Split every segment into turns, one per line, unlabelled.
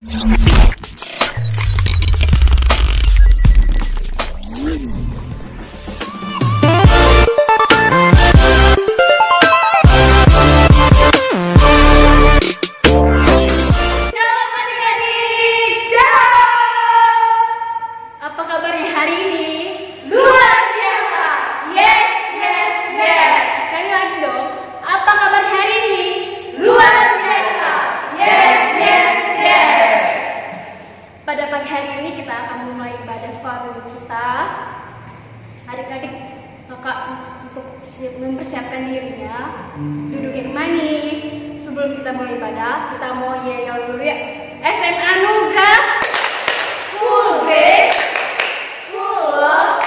Pada pagi hari ini kita akan mulai ibadah sekolah minggu kita. Adik-adik kakak untuk mempersiapkan dirinya, duduk yang manis. Sebelum kita mulai ibadah, kita mau yel dulu ya. SMA Nugra, full grace, full love,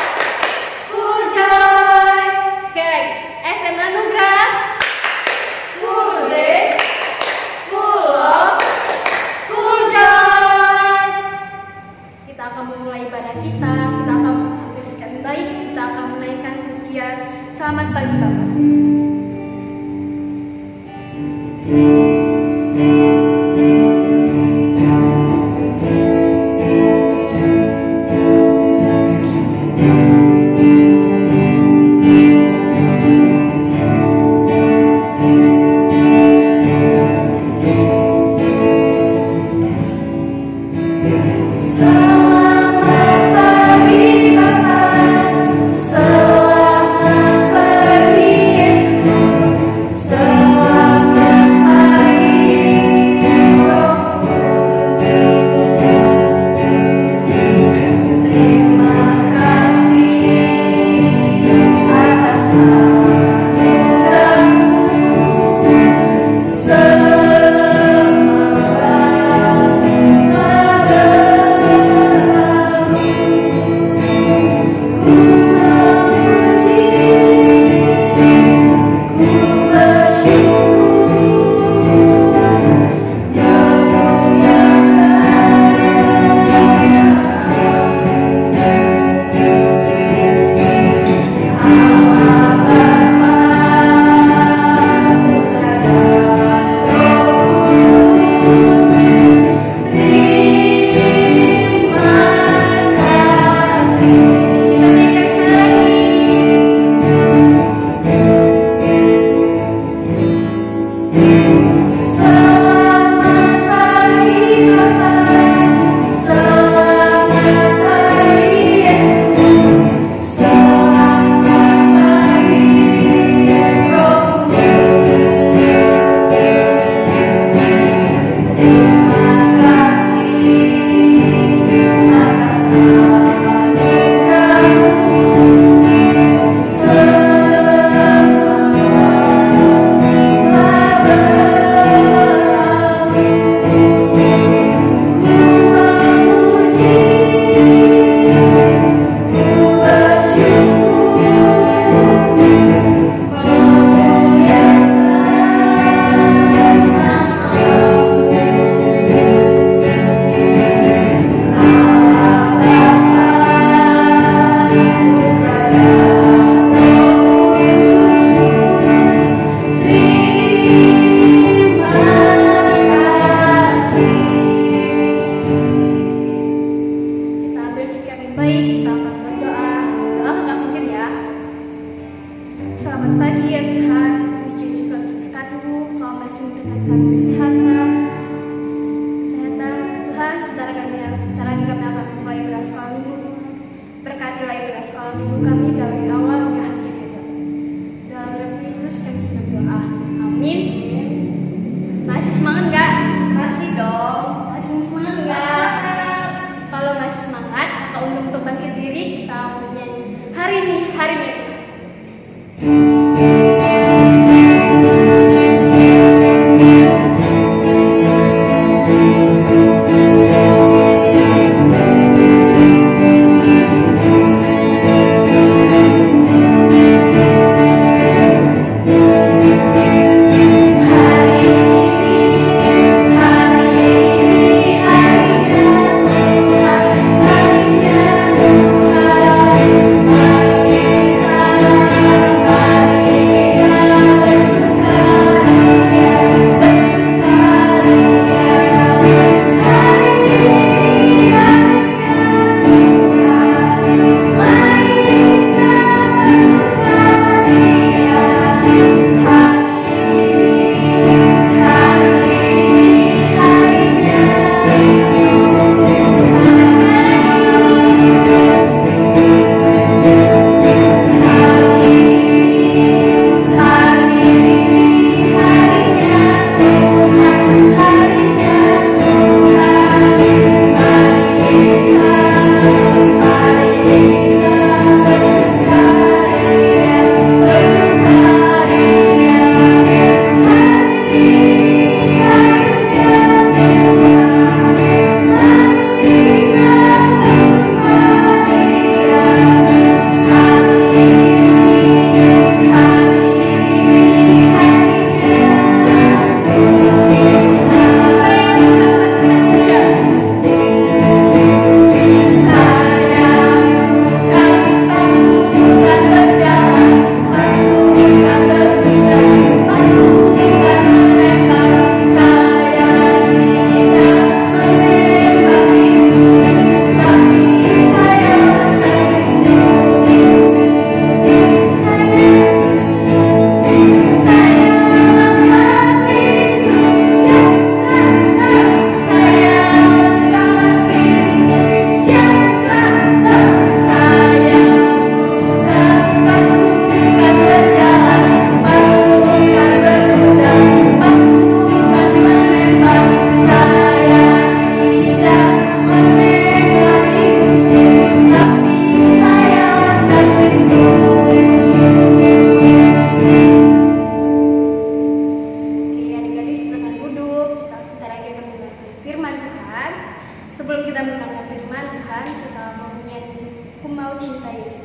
full joy. Sekali lagi, SMA Nugra, full grace, full love, full joy. Kita akan memulai ibadah kita akan bersikap baik, kita akan menaikkan pujian. Selamat pagi Bapak. Selamat pagi ya Tuhan, puji syukur berkat-Mu, Kau masih memberikan kami kesehatan. Tuhan, sebentar lagi kami akan mulai ibadah sekolah minggu. Berkatilah ibadah sekolah minggu kami dari awal hingga akhir ya Tuhan. Dalam nama Yesus kami sudah berdoa. Amin. Masih semangat nggak?
Masih dong.
Masih semangat nggak? Kalau masih semangat, maka untuk bangkit diri kita menyanyi hari ini, hari ini. Sebelum kita mendengarkan firman Tuhan, kita mau menyanyi Ku Mau Cinta Yesus.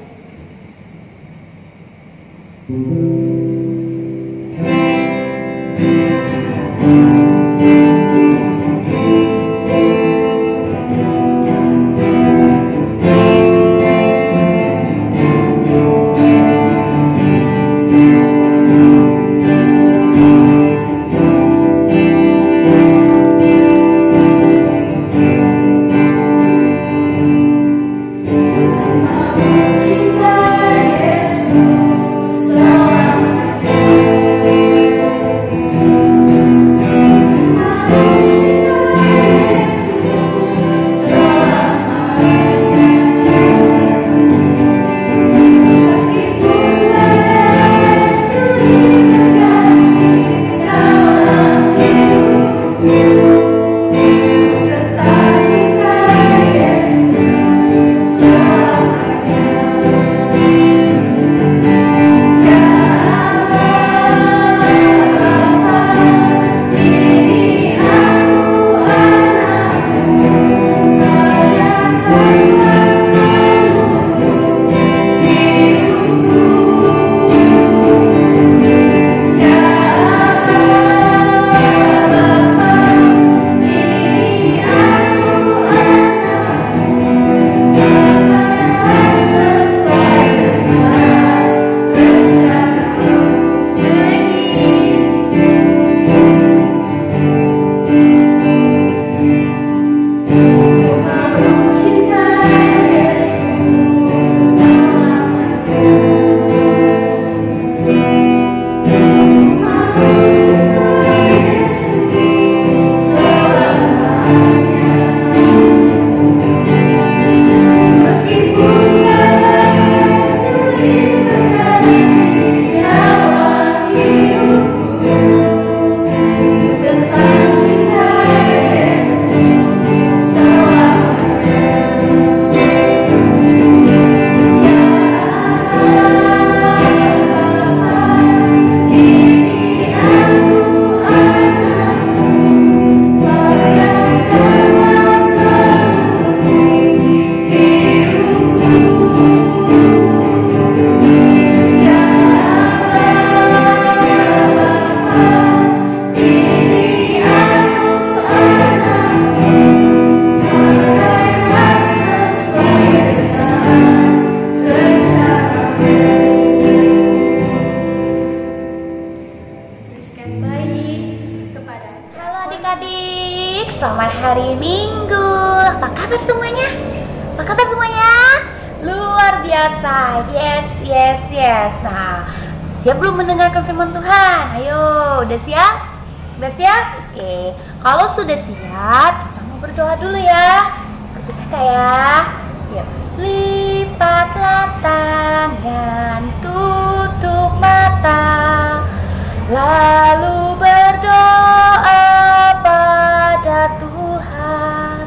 Selamat hari Minggu. Apa kabar semuanya? Apa kabar semuanya? Luar biasa. Yes. Nah, siap belum mendengarkan firman Tuhan? Ayo, udah siap? Udah siap? Oke. Kalau sudah siap, kita mau berdoa dulu ya. Ketika kayak, yuk. Lipatlah tangan, tutup mata, lalu berdoa pada Tuhan.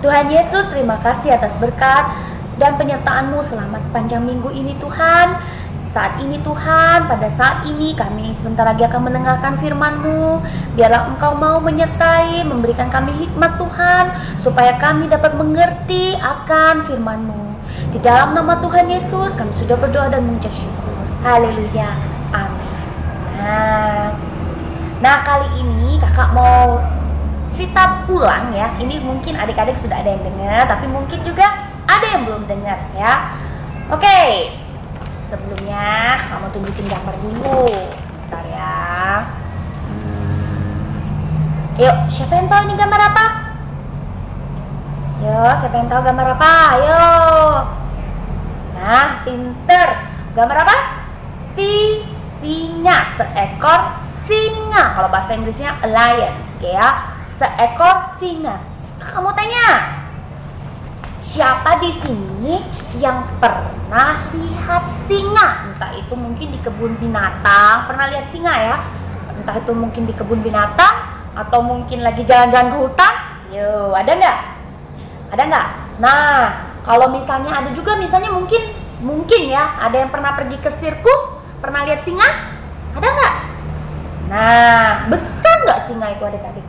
Tuhan Yesus, terima kasih atas berkat dan penyertaan-Mu selama sepanjang minggu ini Tuhan. Saat ini Tuhan, pada saat ini kami sebentar lagi akan mendengarkan firman-Mu. Biarlah Engkau mau menyertai, memberikan kami hikmat Tuhan, supaya kami dapat mengerti akan firman-Mu. Di dalam nama Tuhan Yesus kami sudah berdoa dan mengucap syukur. Haleluya, amin. Nah kali ini kakak mau cerita ulang ya. Ini mungkin adik-adik sudah ada yang dengar, tapi mungkin juga ada yang belum dengar ya. Oke, sebelumnya kamu tunjukin gambar dulu. Bentar ya. Yuk, siapa yang tahu ini gambar apa? Yuk, siapa yang tahu gambar apa? Ayo. Nah, pinter. Gambar apa? Singa, seekor singa. Kalau bahasa Inggrisnya a lion, oke ya. Seekor singa. Kamu tanya, siapa di sini yang pernah lihat singa? Entah itu mungkin di kebun binatang, pernah lihat singa ya? Entah itu mungkin di kebun binatang atau mungkin lagi jalan-jalan ke hutan. Yo, ada nggak? Ada nggak? Nah, kalau misalnya ada juga, misalnya mungkin ya, ada yang pernah pergi ke sirkus, pernah lihat singa? Ada nggak? Nah, besar nggak singa itu adik-adik?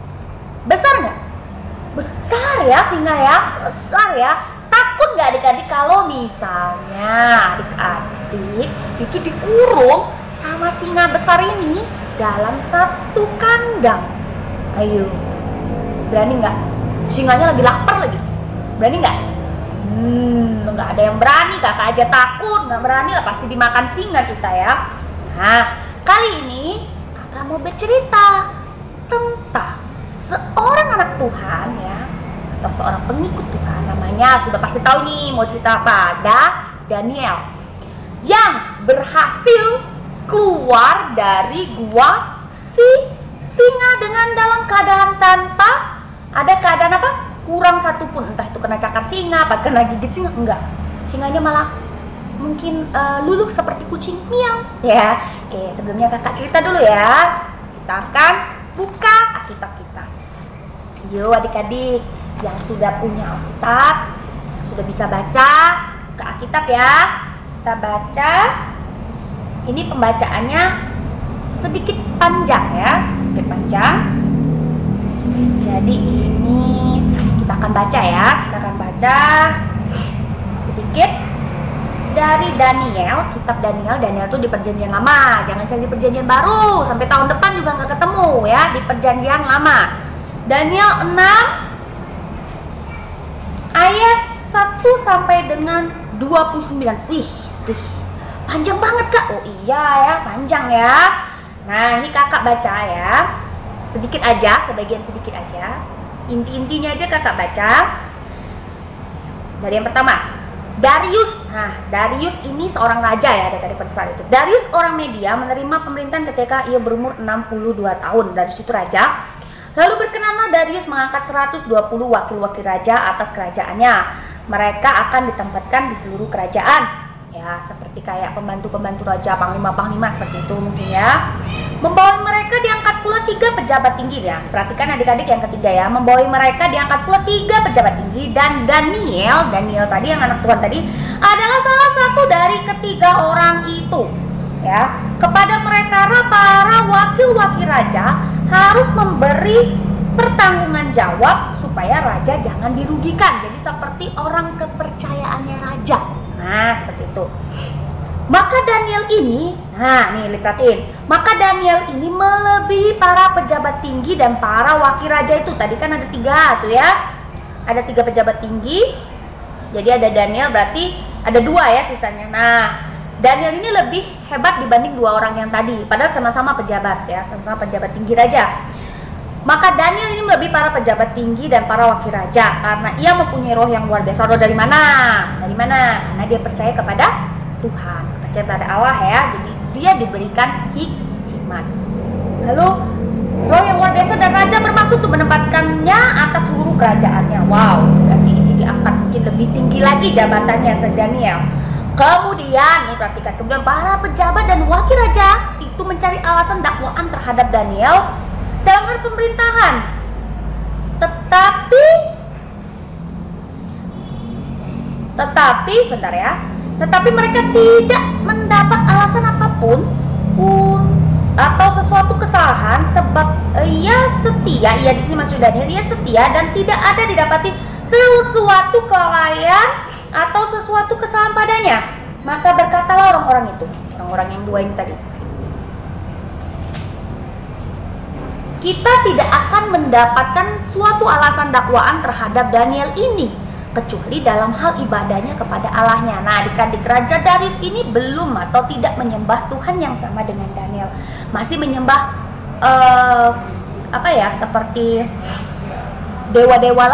Besar nggak? besar ya singa ya, besar ya. Takut nggak adik-adik kalau misalnya adik-adik itu dikurung sama singa besar ini dalam satu kandang? Ayo, berani nggak? Singanya lagi lapar lagi, berani nggak? Nggak ada yang berani, kakak aja takut, nggak berani lah, pasti dimakan singa kita ya. Nah, kali ini kakak mau bercerita tentang seorang anak Tuhan ya, atau seorang pengikut Tuhan, namanya sudah pasti tahu nih, mau cerita apa? Ada Daniel yang berhasil keluar dari gua si singa dengan dalam keadaan tanpa ada keadaan apa? Kurang satu pun, entah itu kena cakar singa, apa kena gigit singa, enggak. Singanya malah mungkin luluh seperti kucing, miau ya. Oke, sebelumnya kakak cerita dulu ya. Kita akan buka Alkitab kita. Yuk adik-adik yang sudah punya Alkitab, yang sudah bisa baca, buka Alkitab ya. Kita baca. Ini pembacaannya sedikit panjang ya, sedikit panjang. Jadi ini kita akan baca ya, kita akan baca sedikit dari Daniel, kitab Daniel. Daniel itu di perjanjian lama, jangan cari di perjanjian baru, sampai tahun depan juga nggak ketemu ya, di perjanjian lama. Daniel 6 ayat 1 sampai dengan 29. Wih, panjang banget kak. Oh iya ya, panjang ya. Nah ini kakak baca ya, sedikit aja, sebagian sedikit aja, inti-intinya aja kakak baca. Dari yang pertama, Darius. Nah, Darius ini seorang raja ya, adik-adik pada saat itu. Darius orang Media menerima pemerintahan ketika ia berumur 62 tahun. Darius itu raja. Lalu berkenanlah Darius mengangkat 120 wakil-wakil raja atas kerajaannya. Mereka akan ditempatkan di seluruh kerajaan. Ya, seperti kayak pembantu-pembantu raja, panglima-panglima seperti itu mungkin ya. Membawa mereka diangkat pula 3 pejabat tinggi ya. Perhatikan adik-adik yang ketiga ya. Membawa mereka diangkat pula 3 pejabat tinggi, dan Daniel tadi yang anak Tuhan tadi adalah salah satu dari ketiga orang itu. Ya, kepada mereka para wakil-wakil raja harus memberi pertanggungan jawab supaya raja jangan dirugikan. Jadi seperti orang kepercayaannya raja. Nah, seperti itu. Maka Daniel ini, nah nih perhatiin, maka Daniel ini melebihi para pejabat tinggi dan para wakil raja itu. Tadi kan ada 3 tuh ya, ada 3 pejabat tinggi. Jadi ada Daniel, berarti ada 2 ya sisanya. Nah, Daniel ini lebih hebat dibanding 2 orang yang tadi, padahal sama-sama pejabat ya, sama-sama pejabat tinggi raja. Maka Daniel ini melebihi para pejabat tinggi dan para wakil raja karena ia mempunyai roh yang luar biasa. Roh dari mana? Dari mana? Karena dia percaya kepada Tuhan, percaya pada Allah ya. Jadi dia diberikan hikmat. Lalu roh yang luar biasa dan raja bermaksud untuk menempatkannya atas seluruh kerajaannya. Wow, berarti ini diangkat mungkin lebih tinggi lagi jabatannya Daniel. Kemudian nih perhatikan, kemudian para pejabat dan wakil raja itu mencari alasan dakwaan terhadap Daniel dalam hal pemerintahan, tetapi sebentar ya, tetapi mereka tidak mendapat alasan apapun atau sesuatu kesalahan, sebab ia setia. Ia di sini maksud Daniel, ia setia dan tidak ada didapati sesuatu kelalaian atau sesuatu kesalahan padanya. Maka berkatalah orang-orang itu, orang-orang yang 2 ini tadi, kita tidak akan mendapatkan suatu alasan dakwaan terhadap Daniel ini kecuali dalam hal ibadahnya kepada Allahnya. Nah, adik-adik, Raja Darius ini belum atau tidak menyembah Tuhan yang sama dengan Daniel, masih menyembah seperti dewa-dewa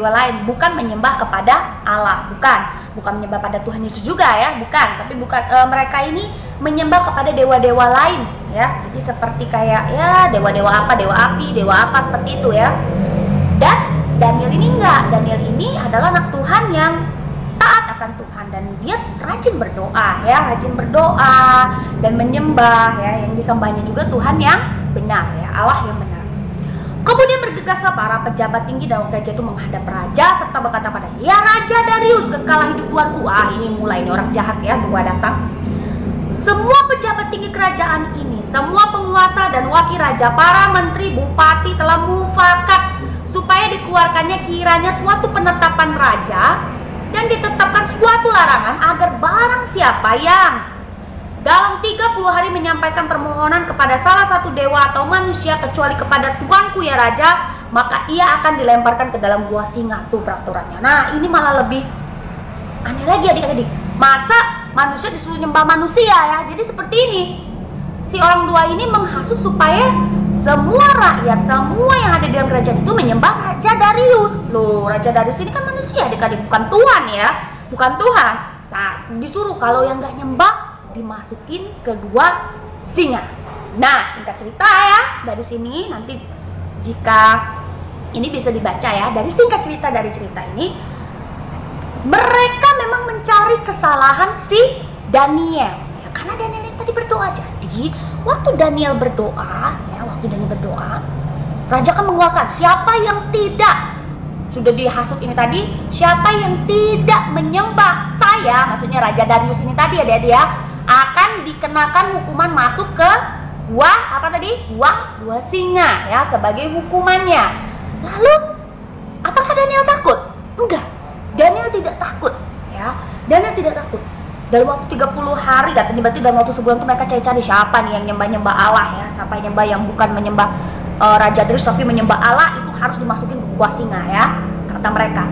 lain, bukan menyembah kepada Allah, bukan menyembah pada Tuhan Yesus juga ya, bukan, tapi mereka ini menyembah kepada dewa-dewa lain ya. Jadi seperti kayak ya dewa-dewa apa, dewa api, dewa apa, seperti itu ya. Dan Daniel ini enggak, Daniel ini adalah anak Tuhan yang taat akan Tuhan dan dia rajin berdoa dan menyembah ya, yang disembahnya juga Tuhan yang benar ya, Allah yang benar. Kemudian bergegaslah para pejabat tinggi dan wakil raja itu menghadap raja serta berkata pada, ya Raja Darius, kekalah hidup tuanku. Ini mulai orang jahat ya, 2 datang. Semua pejabat tinggi kerajaan ini, semua penguasa dan wakil raja, para menteri, bupati telah mufakat supaya dikeluarkannya kiranya suatu penetapan raja dan ditetapkan suatu larangan agar barang siapa yang dalam 30 hari menyampaikan permohonan kepada salah satu dewa atau manusia kecuali kepada tuanku ya raja, maka ia akan dilemparkan ke dalam gua singa. Tuh peraturannya. Nah ini malah lebih aneh lagi adik-adik. Masa manusia disuruh nyembah manusia ya? Jadi seperti ini. Si orang tua ini menghasut supaya semua rakyat, semua yang ada di dalam kerajaan itu menyembah Raja Darius. Loh, Raja Darius ini kan manusia adik-adik, bukan Tuhan ya, bukan Tuhan. Nah, disuruh kalau yang nggak nyembah dimasukin ke gua singa. Nah, singkat cerita ya, dari sini nanti jika ini bisa dibaca ya, dari singkat cerita dari cerita ini, mereka memang mencari kesalahan si Daniel ya, karena Daniel tadi berdoa. Jadi waktu Daniel berdoa ya, raja kan mengeluarkan siapa yang tidak, sudah dihasut ini tadi, siapa yang tidak menyembah saya, maksudnya Raja Darius ini tadi ya dia akan dikenakan hukuman masuk ke gua apa tadi, gua singa ya sebagai hukumannya. Lalu apakah Daniel takut? Enggak, Daniel tidak takut ya, Daniel tidak takut. Dalam waktu 30 hari katanya, berarti dalam waktu sebulan itu mereka cari-cari siapa nih yang nyembah-nyembah Allah ya, sampai nyembah yang bukan menyembah Raja Darius tapi menyembah Allah, itu harus dimasukin ke gua singa ya, kata mereka.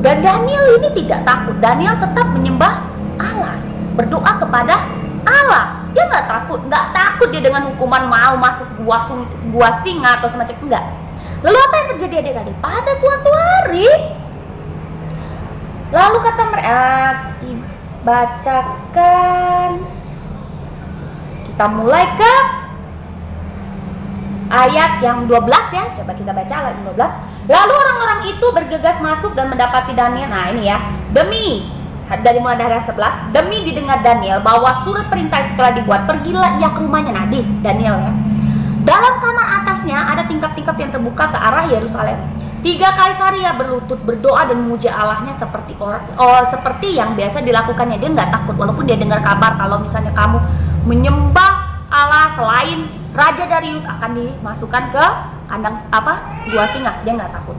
Dan Daniel ini tidak takut, Daniel tetap menyembah Allah, berdoa kepada Allah. Dia nggak takut dia dengan hukuman mau masuk gua singa atau semacam, enggak. Lalu apa yang terjadi adik-adik? Pada suatu hari, lalu kata mereka, bacakan, kita mulai ke ayat yang 12 ya, coba kita baca ayat 12. Lalu orang-orang itu bergegas masuk dan mendapati Daniel. Nah ini ya, dari mulai dari ayat 11, demi didengar Daniel bahwa surat perintah itu telah dibuat, pergilah ia ke rumahnya. Nah Daniel ya, dalam kamar atasnya ada tingkap-tingkap yang terbuka ke arah Yerusalem. 3 kali sehari ia berlutut berdoa dan memuji Allahnya seperti yang biasa dilakukannya. Dia nggak takut walaupun dia dengar kabar kalau misalnya kamu menyembah Allah selain Raja Darius akan dimasukkan ke kandang gua singa. Dia nggak takut.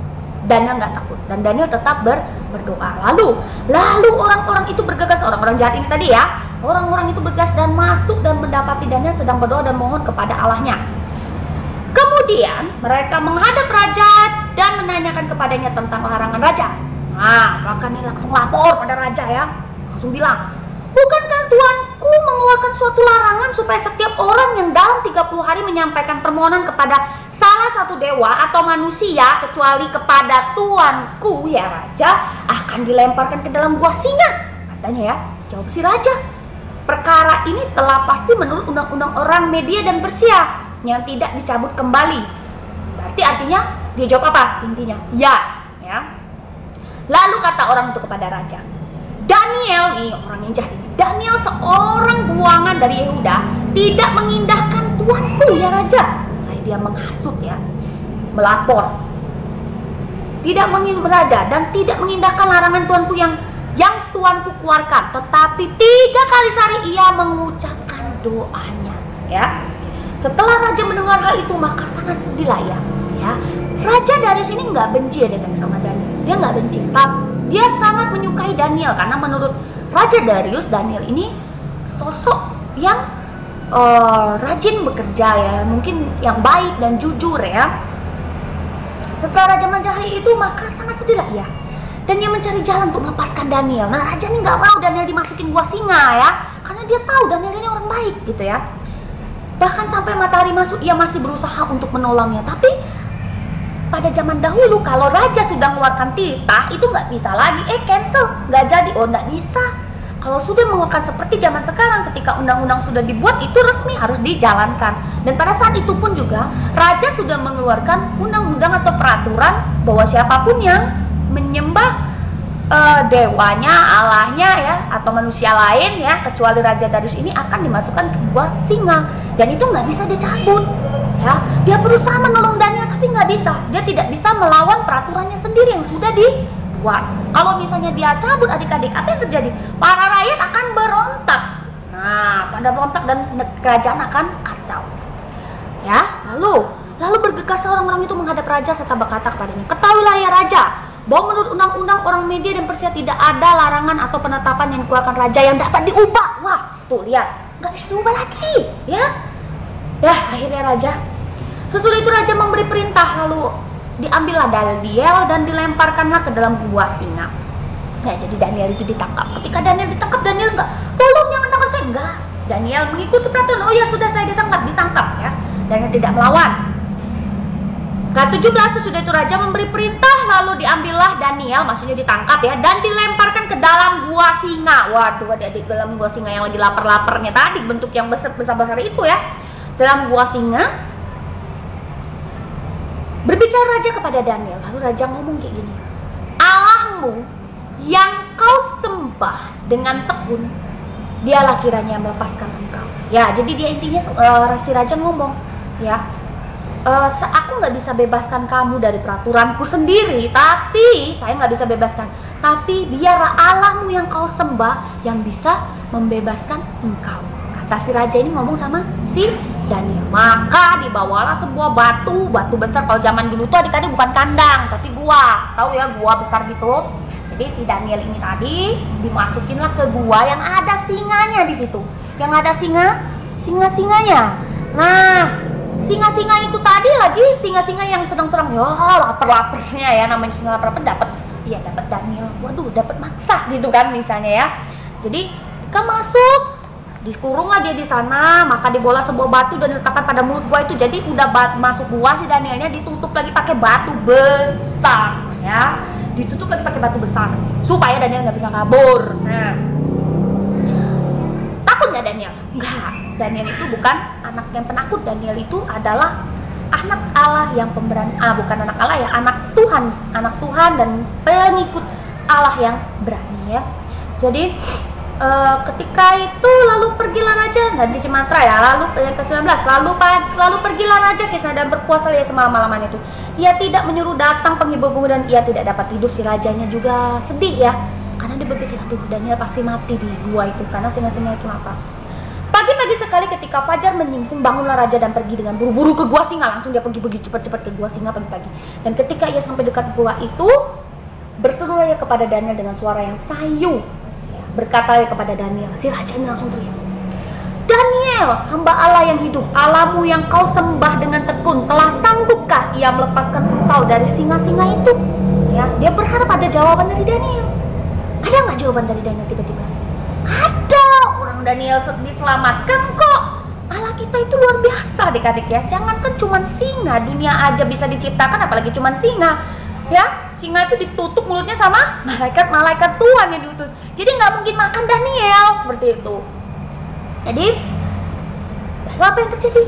Daniel nggak takut dan Daniel tetap berdoa. Lalu orang-orang itu bergegas, orang-orang jahat ini tadi ya, orang-orang itu bergegas dan masuk dan mendapati Daniel sedang berdoa dan mohon kepada Allahnya. Kemudian mereka menghadap raja dan menanyakan kepadanya tentang larangan raja. Nah, maka nih langsung lapor pada raja ya. Langsung bilang, bukankah tuanku mengeluarkan suatu larangan supaya setiap orang yang dalam 30 hari menyampaikan permohonan kepada salah satu dewa atau manusia kecuali kepada tuanku ya raja akan dilemparkan ke dalam gua singa? Katanya ya, jawab si raja. Perkara ini telah pasti menurut undang-undang orang Media dan Persia yang tidak dicabut kembali. Berarti artinya dia jawab apa? Intinya ya. Lalu kata orang itu kepada raja, Daniel nih orang yang jahat ini, Daniel seorang buangan dari Yehuda tidak mengindahkan tuanku ya raja. Nah, dia menghasut ya, melapor, tidak mengindahkan raja dan tidak mengindahkan larangan tuanku yang tuanku keluarkan, tetapi 3 kali sehari ia mengucapkan doanya ya. Setelah raja mendengar hal itu maka sangat sedihlah ya. Raja Darius ini nggak benci ya dengan sama Daniel. Dia nggak benci, tapi dia sangat menyukai Daniel karena menurut Raja Darius, Daniel ini sosok yang rajin bekerja ya, mungkin yang baik dan jujur ya. Setelah raja menjahit itu maka sangat sedihlah ya, dan dia mencari jalan untuk melepaskan Daniel. Nah raja ini nggak mau Daniel dimasukin gua singa ya, karena dia tahu Daniel ini orang baik gitu ya. Bahkan sampai matahari masuk ia masih berusaha untuk menolongnya. Tapi pada zaman dahulu kalau raja sudah mengeluarkan titah itu nggak bisa lagi cancel, nggak jadi, nggak bisa. Kalau sudah mengeluarkan seperti zaman sekarang ketika undang-undang sudah dibuat itu resmi harus dijalankan. Dan pada saat itu pun juga raja sudah mengeluarkan undang-undang atau peraturan bahwa siapapun yang menyembah dewanya, Allahnya ya, atau manusia lain ya, kecuali Raja Darius ini akan dimasukkan ke gua singa, dan itu nggak bisa dicabut ya. Dia berusaha menolong Daniel tapi nggak bisa, dia tidak bisa melawan peraturannya sendiri yang sudah dibuat. Kalau misalnya dia cabut adik-adik, apa yang terjadi? Para rakyat akan berontak. Nah, pada berontak dan kerajaan akan kacau ya. Lalu Lalu bergegaslah orang-orang itu menghadap raja serta berkata kepadanya, "Ketahuilah ya raja, bahwa menurut undang-undang orang Media dan Persia tidak ada larangan atau penetapan yang dikeluarkan raja yang dapat diubah." Wah, tuh lihat, nggak bisa diubah lagi, ya. Ya, akhirnya raja. Sesudah itu raja memberi perintah, lalu diambillah Daniel dan dilemparkanlah ke dalam gua singa. Ya, jadi Daniel itu ditangkap. Ketika Daniel ditangkap, Daniel enggak, "Tolong jangan tangkap saya." Enggak. Daniel mengikuti peraturan. "Oh ya sudah, saya ditangkap ya." Daniel tidak melawan. Ke-17, sesudah itu raja memberi perintah, lalu diambillah Daniel, maksudnya ditangkap ya, dan dilemparkan ke dalam gua singa. Waduh, adik-adik, dalam gua singa yang lagi lapar-laparnya tadi, bentuk yang besar-besar itu ya. Dalam gua singa. Berbicara raja kepada Daniel, lalu raja ngomong kayak gini, "Allahmu yang kau sembah dengan tekun, dialah kiranya yang melepaskan engkau." Ya, jadi dia intinya si raja ngomong, ya, aku nggak bisa bebaskan kamu dari peraturanku sendiri, tapi saya nggak bisa bebaskan. Tapi biarlah Allahmu yang kau sembah yang bisa membebaskan engkau. Kata si raja ini ngomong sama si Daniel. Maka dibawalah sebuah batu besar. Kalau zaman dulu tuh adik-adik bukan kandang, tapi gua, tahu ya, gua besar gitu. Jadi si Daniel ini tadi dimasukinlah ke gua yang ada singanya di situ, yang ada singa-singanya. Nah, singa-singa itu tadi lagi singa-singa yang sedang-sedang ya lapar-laparnya ya, namanya singa lapar dapat Daniel, waduh dapat mangsa gitu kan misalnya ya. Jadi ketika masuk dikurunglah dia di sana, maka dibawa sebuah batu dan diletakkan pada mulut gua itu. Jadi udah masuk gua, si Danielnya ditutup lagi pakai batu besar ya, ditutup lagi pakai batu besar supaya Daniel nggak bisa kabur. Nah, takut nggak Daniel? Enggak. Daniel itu bukan anak yang penakut. Daniel itu adalah anak Allah yang pemberani. Bukan anak Allah ya, anak Tuhan dan pengikut Allah yang berani ya. Jadi ketika itu lalu pergilah raja, di Cimatra ya, lalu ke-19, lalu pergilah raja ke sana dan berpuasa ya semalam-malaman itu. Ia tidak menyuruh datang penghibur dan ia tidak dapat tidur. Si rajanya juga sedih ya, karena dia berpikir, aduh Daniel pasti mati di gua itu karena singa-singa itu lapar. Pagi-pagi sekali ketika fajar menyingsing, bangunlah raja dan pergi dengan buru-buru ke gua singa. Langsung dia pergi cepat-cepat ke gua singa pagi-pagi. Dan ketika ia sampai dekat gua itu, berserulah ia kepada Daniel dengan suara yang sayu. Berkata ia kepada Daniel, si raja ini langsung teriak, "Daniel, hamba Allah yang hidup, Allahmu yang kau sembah dengan tekun, telah sanggupkah ia melepaskan engkau dari singa-singa itu?" Ya, dia berharap ada jawaban dari Daniel. Ada nggak jawaban dari Daniel tiba-tiba? Ada. Orang Daniel diselamatkan kok. Allah kita itu luar biasa adik-adik ya. Jangankan cuman singa, dunia aja bisa diciptakan, apalagi cuman singa. Ya, singa itu ditutup mulutnya sama malaikat Tuhan yang diutus. Jadi nggak mungkin makan Daniel seperti itu. Jadi, lalu apa yang terjadi?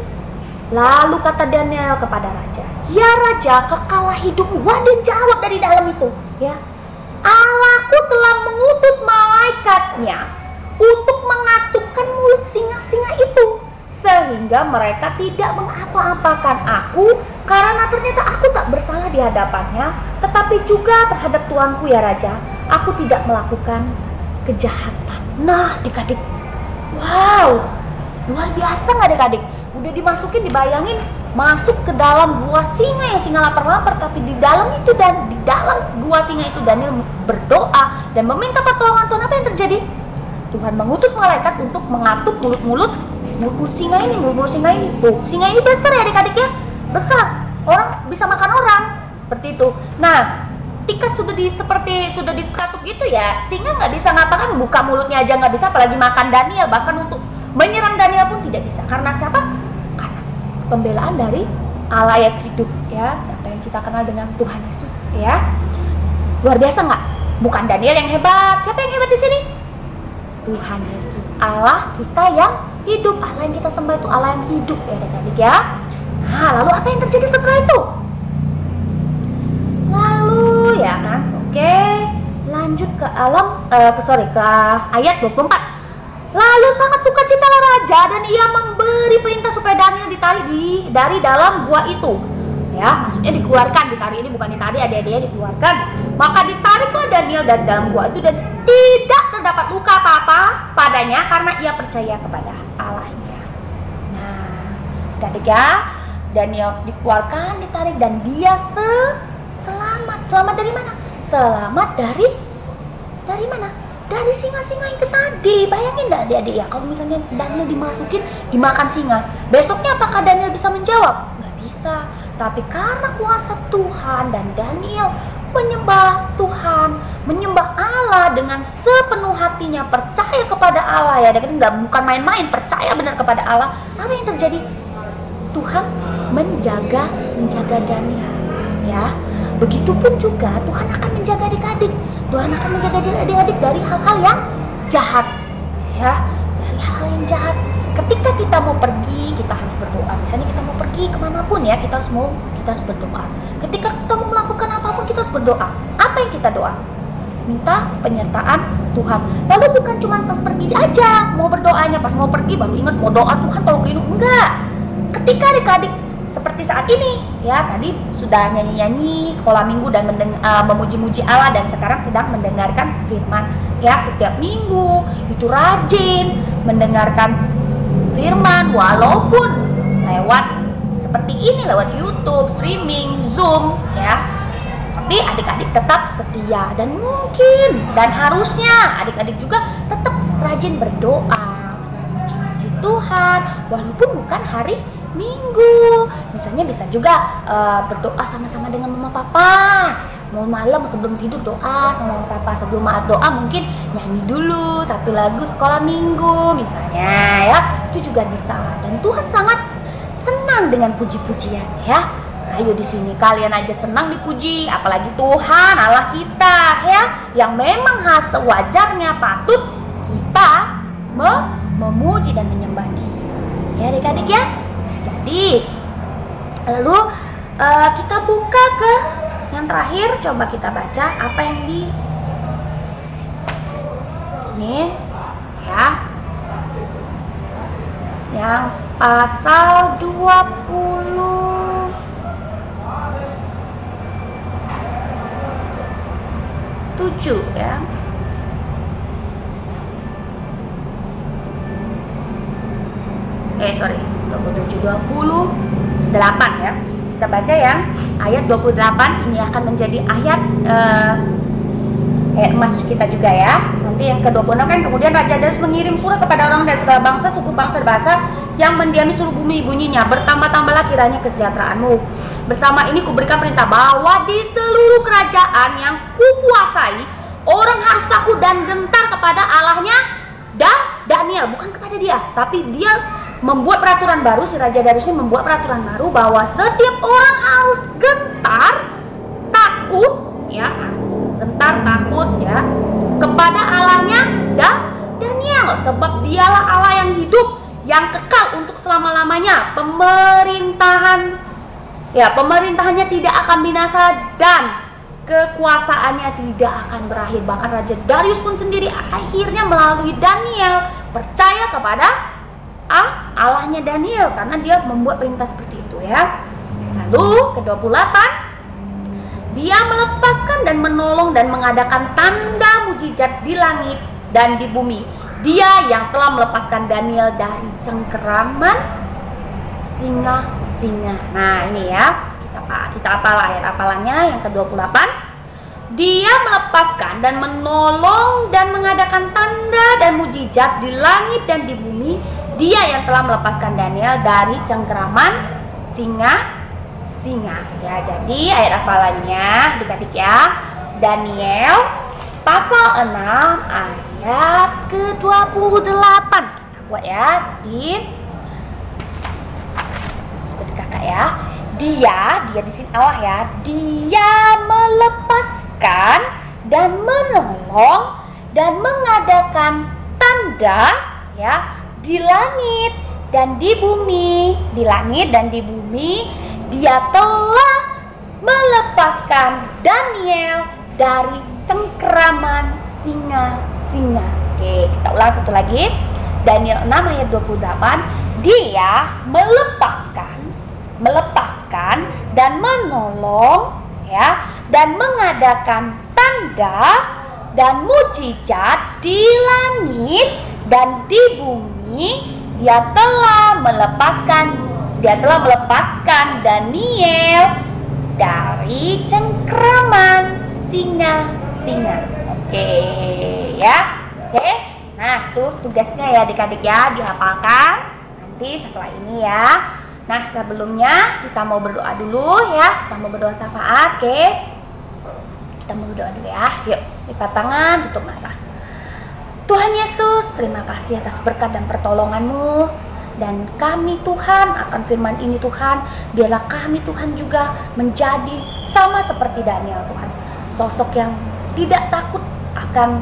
Lalu kata Daniel kepada raja, "Ya raja, kekalah hidupmu." Wah, dia jawab dari dalam itu, ya. "Allahku telah mengutus malaikatnya untuk mengatupkan mulut singa-singa itu, sehingga mereka tidak mengapa-apakan aku, karena ternyata aku tak bersalah di hadapannya, tetapi juga terhadap tuanku ya raja, aku tidak melakukan kejahatan." Nah adik-adik, wow, luar biasa nggak adik-adik? Udah dimasukin, dibayangin masuk ke dalam gua singa yang singa lapar-lapar, tapi di dalam itu dan di dalam gua singa itu Daniel berdoa dan meminta pertolongan Tuhan. Apa yang terjadi? Tuhan mengutus malaikat untuk mengatup mulut singa ini, mulut singa ini. Tuh, singa ini besar ya adik-adik ya, besar, orang bisa makan orang seperti itu. Nah, ketika sudah dikatup gitu ya, singa nggak bisa ngapa-ngapain, buka mulutnya aja nggak bisa, apalagi makan Daniel. Bahkan untuk menyerang Daniel pun tidak bisa. Karena siapa? Karena pembelaan dari Allah yang hidup ya, apa yang kita kenal dengan Tuhan Yesus ya. Luar biasa nggak? Bukan Daniel yang hebat. Siapa yang hebat di sini? Tuhan Yesus, Allah kita yang hidup. Allah yang kita sembah itu Allah yang hidup ya adik-adik ya. Nah, lalu apa yang terjadi setelah itu? Lalu ya kan, oke, lanjut ke ke ayat 24. Lalu sangat sukacitalah raja dan ia memberi perintah supaya Daniel ditarik dari dalam gua itu. Ya, maksudnya dikeluarkan, ditarik ini bukan ditarik, adik-adiknya dikeluarkan. Maka ditariklah Daniel dari dalam gua itu dan tidak terdapat luka apa-apa padanya karena ia percaya kepada Allahnya. Nah, adik-adik ya, Daniel dikeluarkan, ditarik, dan dia selamat. Selamat dari mana? Selamat dari mana? Dari singa-singa itu tadi. Bayangin enggak adik-adik ya, kalau misalnya Daniel dimasukin, dimakan singa, besoknya apakah Daniel bisa menjawab? Nggak bisa. Tapi karena kuasa Tuhan dan Daniel menyembah Tuhan, menyembah Allah dengan sepenuh hatinya, percaya kepada Allah ya, bukan main-main, percaya benar kepada Allah. Apa yang terjadi? Tuhan menjaga Daniel ya. Begitupun juga Tuhan akan menjaga adik-adik. Tuhan akan menjaga adik-adik dari hal-hal yang jahat ya, dari hal yang jahat. Ketika kita mau pergi, kita harus berdoa. Misalnya kita mau pergi kemanapun ya, kita harus berdoa. Ketika kita mau melakukan apapun, kita harus berdoa. Apa yang kita doa? Minta penyertaan Tuhan. Lalu bukan cuma pas pergi aja mau berdoanya, pas mau pergi baru ingat mau doa Tuhan tolong lindungi. Enggak. Ketika adik-adik seperti saat ini ya, tadi sudah nyanyi-nyanyi sekolah minggu dan memuji-muji Allah, dan sekarang sedang mendengarkan firman ya. Setiap minggu itu rajin mendengarkan firman, walaupun lewat seperti ini, lewat YouTube, streaming, Zoom ya, tapi adik-adik tetap setia. Dan mungkin dan harusnya adik-adik juga tetap rajin berdoa, memuji Tuhan walaupun bukan hari Minggu. Misalnya bisa juga berdoa sama-sama dengan mama papa. Mau malam sebelum tidur doa sama mama papa. Sebelum doa mungkin nyanyi dulu satu lagu sekolah minggu misalnya ya. Itu juga bisa. Dan Tuhan sangat senang dengan puji-pujian ya. Ayo di sini kalian aja senang dipuji, apalagi Tuhan Allah kita ya, yang memang sewajarnya patut kita memuji dan menyembah Dia. Ya adik-adik ya. Jadi lalu kita buka ke yang terakhir, coba kita baca apa yang di ini ya, yang pasal 27 ya. Sorry, 28 ya. Kita baca ya ayat 28. Ini akan menjadi ayat emas kita juga ya. Nanti yang ke-26 kan, kemudian Raja Darius mengirim surat kepada orang dari segala bangsa, suku, bangsa, dan bahasa yang mendiami seluruh bumi, bunyinya, bertambah-tambahlah kiranya kesejahteraanmu. Bersama ini kuberikan perintah bahwa di seluruh kerajaan yang kukuasai, orang harus takut dan gentar kepada Allahnya dan Daniel, bukan kepada dia, tapi dia membuat peraturan baru. Si Raja Darius ini membuat peraturan baru bahwa setiap orang harus gentar, takut ya, gentar takut ya kepada Allahnya dan Daniel, sebab dialah Allah yang hidup, yang kekal untuk selama-lamanya. Pemerintahannya tidak akan binasa dan kekuasaannya tidak akan berakhir. Bahkan Raja Darius pun sendiri akhirnya melalui Daniel percaya kepada Allahnya Daniel, karena dia membuat perintah seperti itu ya. Lalu ke-28, dia melepaskan dan menolong dan mengadakan tanda mujizat di langit dan di bumi. Dia yang telah melepaskan Daniel dari cengkeraman singa-singa. Nah ini ya, kita apal ayat apalannya yang ke-28. Dia melepaskan dan menolong dan mengadakan tanda dan mujizat di langit dan di bumi. Dia yang telah melepaskan Daniel dari cengkeraman singa-singa. Ya, jadi ayat hafalannya adik-adik ya. Daniel pasal 6 ayat ke-28. Kita buat ya di kakak ya. Dia di sini Allah ya. Dia melepaskan dan menolong dan mengadakan tanda ya di langit dan di bumi. Di langit dan di bumi dia telah melepaskan Daniel dari cengkeraman singa-singa. Oke, kita ulang satu lagi. Daniel 6 ayat 28. Dia melepaskan dan menolong ya, dan mengadakan tanda dan mujizat di langit dan di bumi. Dia telah melepaskan Dia telah melepaskan Daniel dari cengkraman singa-singa. Oke, ya. Oke. Nah, itu tugasnya ya adik-adik ya, dihafalkan nanti setelah ini ya. Nah, sebelumnya kita mau berdoa dulu ya. Kita mau berdoa syafaat, oke? Kita mau berdoa dulu ya. Yuk, lipat tangan, tutup mata. Tuhan Yesus, terima kasih atas berkat dan pertolongan-Mu. Dan kami Tuhan akan firman ini Tuhan, biarlah kami Tuhan juga menjadi sama seperti Daniel Tuhan. Sosok yang tidak takut akan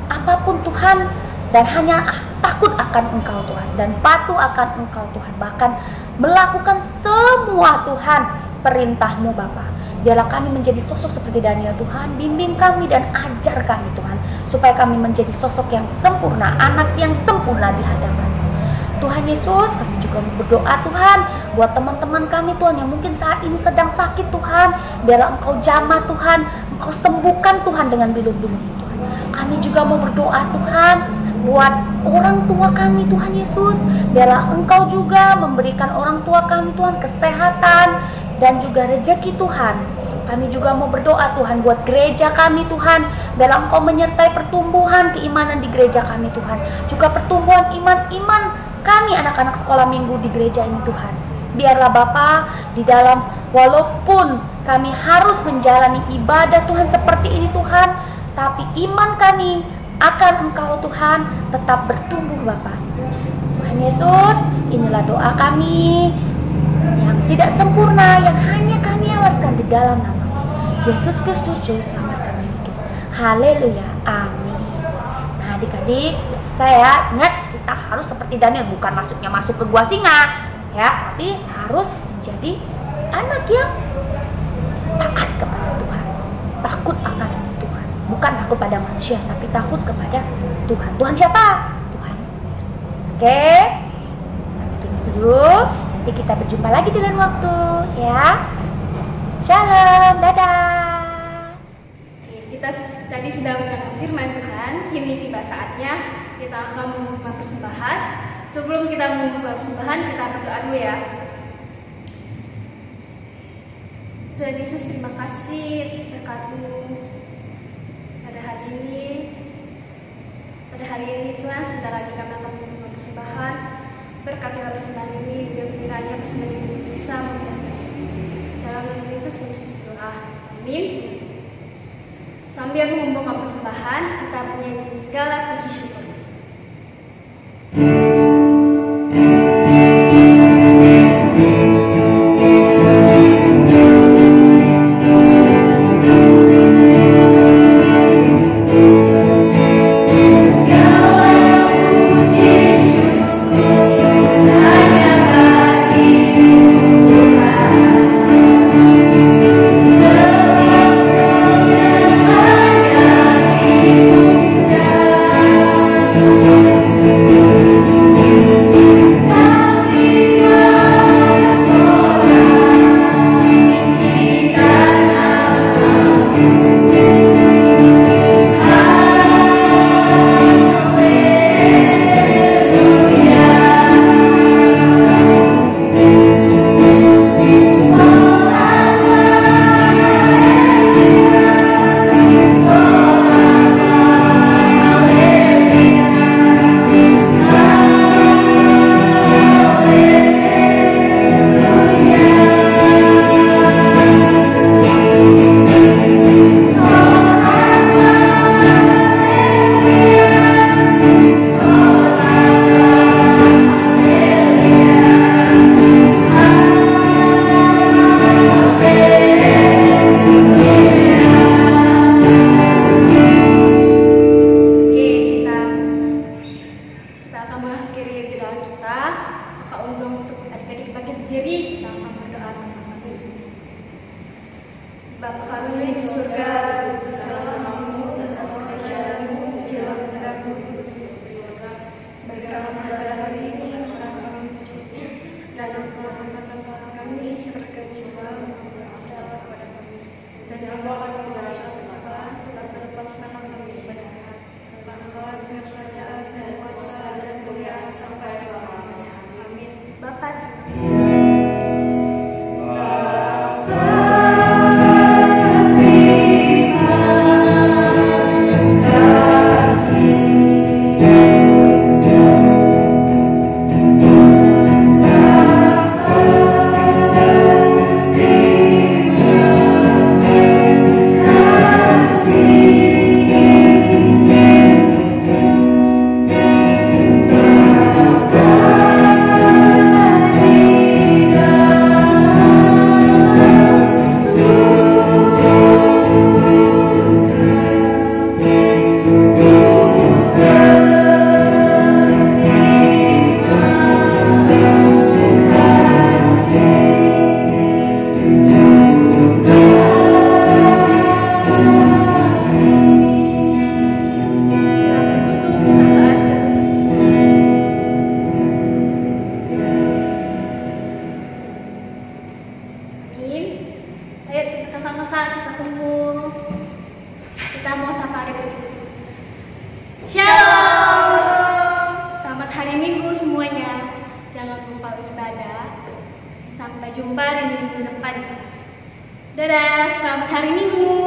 apapun Tuhan, dan hanya takut akan Engkau Tuhan, dan patuh akan Engkau Tuhan, bahkan melakukan semua Tuhan perintah-Mu Bapa. Biarlah kami menjadi sosok seperti Daniel Tuhan, bimbing kami dan ajar kami Tuhan, supaya kami menjadi sosok yang sempurna, anak yang sempurna di hadapan Tuhan Yesus. Kami juga berdoa Tuhan buat teman-teman kami Tuhan yang mungkin saat ini sedang sakit Tuhan. Biarlah Engkau jamah Tuhan, Engkau sembuhkan Tuhan dengan bilung-bilung Tuhan. Kami juga mau berdoa Tuhan buat orang tua kami Tuhan Yesus. Biarlah Engkau juga memberikan orang tua kami Tuhan kesehatan dan juga rezeki Tuhan. Kami juga mau berdoa Tuhan buat gereja kami Tuhan. Biarlah Engkau menyertai pertumbuhan keimanan di gereja kami Tuhan. Juga pertumbuhan iman kami anak-anak sekolah minggu di gereja ini Tuhan. Biarlah Bapa di dalam, walaupun kami harus menjalani ibadah Tuhan seperti ini Tuhan, tapi iman kami akan Engkau Tuhan tetap bertumbuh Bapa. Tuhan Yesus, inilah doa kami yang tidak sempurna, yang hanya kami alaskan di dalam nama Yesus Kristus Juru Selamat kami hidup. Haleluya, amin. Nah adik-adik, saya ingat kita harus seperti Daniel, bukan masuk ke gua singa ya, tapi harus menjadi anak yang taat kepada Tuhan, takut akan Tuhan, bukan takut pada manusia, tapi takut kepada Tuhan. Tuhan siapa? Tuhan Yesus. Oke, sampai sini dulu. Nanti kita berjumpa lagi di lain waktu ya. Shalom, dadah.
Kita tadi sudah mendengar firman Tuhan. Kini tiba saatnya kita akan membuka persembahan. Sebelum kita membuka persembahan, kita berdoa dulu ya. Tuhan Yesus, terima kasih atas berkat-Mu pada hari ini. Pada hari ini Tuhan, sebentar lagi kami akan membuka persembahan. Berkatilah persembahan ini, dan kiranya persembahan ini bisa memberkati. Dalam nama Yesus kami berdoa. Amin. Sambil membuka persembahan, kita menyanyi segala puji syukur.
Hallelujah.
kita mau sapa adik-adik. Shalom. Selamat hari Minggu semuanya. Jangan lupa ibadah. Sampai jumpa di minggu depan. Dadah, selamat hari Minggu.